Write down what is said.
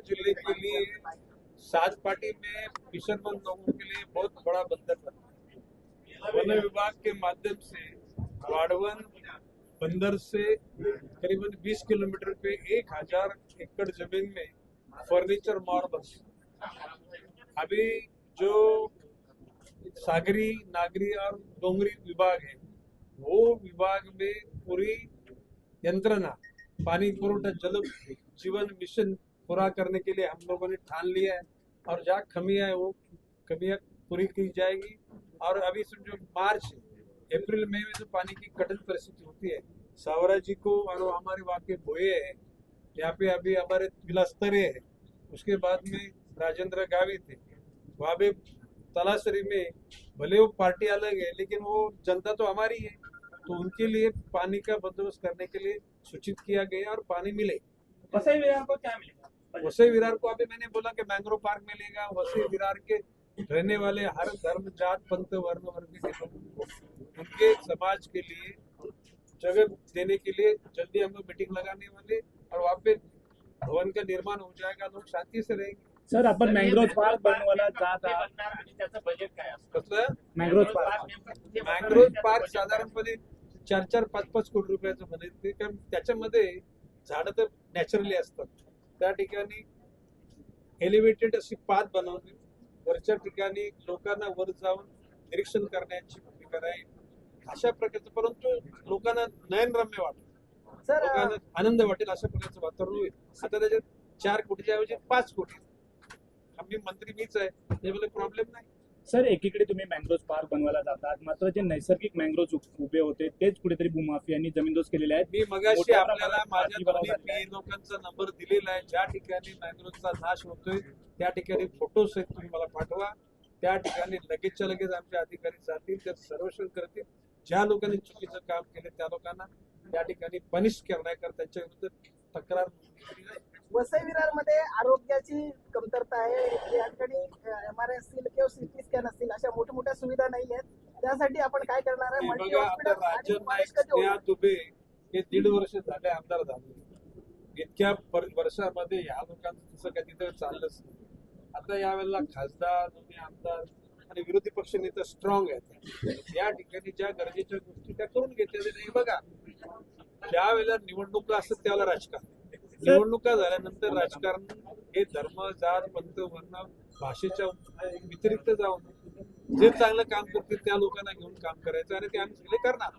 जिले के लिए साज पार्टी में फिशरमैन लोगों के लिए बहुत बड़ा बंदर बना। वन विभाग के माध्यम से वाड़वन बंदर से करीबन 20 किलोमीटर पे 1000 एकड़ जमीन में फर्नीचर मॉल बना। अभी जो सागरी नागरी और डोंगरी विभाग है, वो विभाग में पूरी यंत्रणा पानी पुरवठा जल जीवन मिशन पूरा करने के लिए हम लोगों ने ठान लिया है, और जहाँ कमियां है वो कमियां पूरी की जाएगी। और अभी जो मार्च अप्रैल मई में जो पानी की कठिन परिस्थिति होती है, सावरा जी को और हमारे वाके बोए है, यहाँ पे अभी हमारे बिलास्तरे है, उसके बाद में राजेंद्र गावित है, वहाँ पे तलासरी में भले वो पार्टी अलग है लेकिन वो जनता तो हमारी है, तो उनके लिए पानी का बंदोबस्त करने के लिए सूचित किया गया और पानी मिले। वसई विरार को क्या मिलेगा? वसई विरार को अभी मैंने बोला कि मैंग्रोव पार्क मिलेगा। वसई विरार के रहने वाले हर धर्म जात पंथ वर्ण वर्ग के लोगों को उनके समाज के लिए जगह देने के लिए जल्दी हम लोग मीटिंग लगाने वाले, और वहाँ पे भवन का निर्माण हो जाएगा, लोग शांति से रहेंगे। सर, आपण मँग्रोव्ह पार्क बनवायला जात कधी आहात. बनणार आणि त्याचं बजेट काय असतं? कसलं मँग्रोव्ह पार्क नेमकं कुठे बनणार मँग्रोव्ह आणि पार्क त्याचं budget साधारणपणे 4-5 कोटी रुपयाचं बनेल, कारण त्याच्यामध्ये झाडं तर नॅचरली असतात. त्या ठिकाणी एलिव्हेटेड अशी पाथ बनवली, वरच्या ठिकाणी लोकांना वर जाऊन निरीक्षण करण्याची भूमिका राहील अशा प्रकारचं, परंतु लोकांना नयनरम्य वाटेल, लोकांना आनंद वाटेल अशा प्रकारचं वातावरण होईल. आता त्याच्यात 4 कोटीच्या ऐवजी 5 कोटी. आम्ही मंत्री मीच आहे, त्यामुळे प्रॉब्लेम नाही. सर, एकीकडे तुम्ही मँग्रोव्ह पार्क बनवायला जातात, मात्र जे नैसर्गिक मँग्रोव्ह उभे होते तेच कुठेतरी भूमाफियांनी जमीनदोस्त केलेले आहेत. मी मगाशी मोठ्या आपल्याला प्रमाणात माझ्या माती दोन्ही बनवतात. PA लोकांचा नंबर दिलेला आहे. ज्या ठिकाणी मँग्रोव्हचा नाश होतोय त्या ठिकाणी फोटोज आहेत, तुम्ही मला पाठवा. त्या ठिकाणी लगेचच्या लगेच आमचे अधिकारी जातील, ते सर्वेक्षण करतील. ज्या लोकांनी चुकीचं काम केले त्या लोकांना त्या ठिकाणी पनिश करण्याकरता त्यांच्या विरुद्ध तक्रार नोंदणी केली जाईल. वसई विरार मध्ये आरोग्याची कमतरता आहे. या ठिकाणी MRI असतील किंवा CT स्कॅन असतील अशा मोठ्या सुविधा नाही आहेत. त्यासाठी आपण काय करणार आहे? हे बघा, आता राजन नाईक, स्नेहा दुबे हे 1.5 वर्ष झाले आमदार झाले. इतक्या वर्षामध्ये या लोकांचं तसं कधी तर चाललंच नाही. आता यावेळेला खासदार, दोन्ही आमदार आणि विरोधी पक्ष नेता स्ट्रॉंग आहेत. या ठिकाणी ज्या गरजेच्या गोष्टी त्या करून घेतल्या. नाही बघा, ज्या वेळेला निवडणुका असतात त्यावेळेला राजकारण, निवडणुका झाल्यानंतर राजकारण हे धर्म जात पंथ वर्ण भाषेच्या व्यतिरिक्त जाऊन जे चांगलं काम करतील त्या लोकांना घेऊन काम करायचं, आणि ते आम्ही सगळे करणार.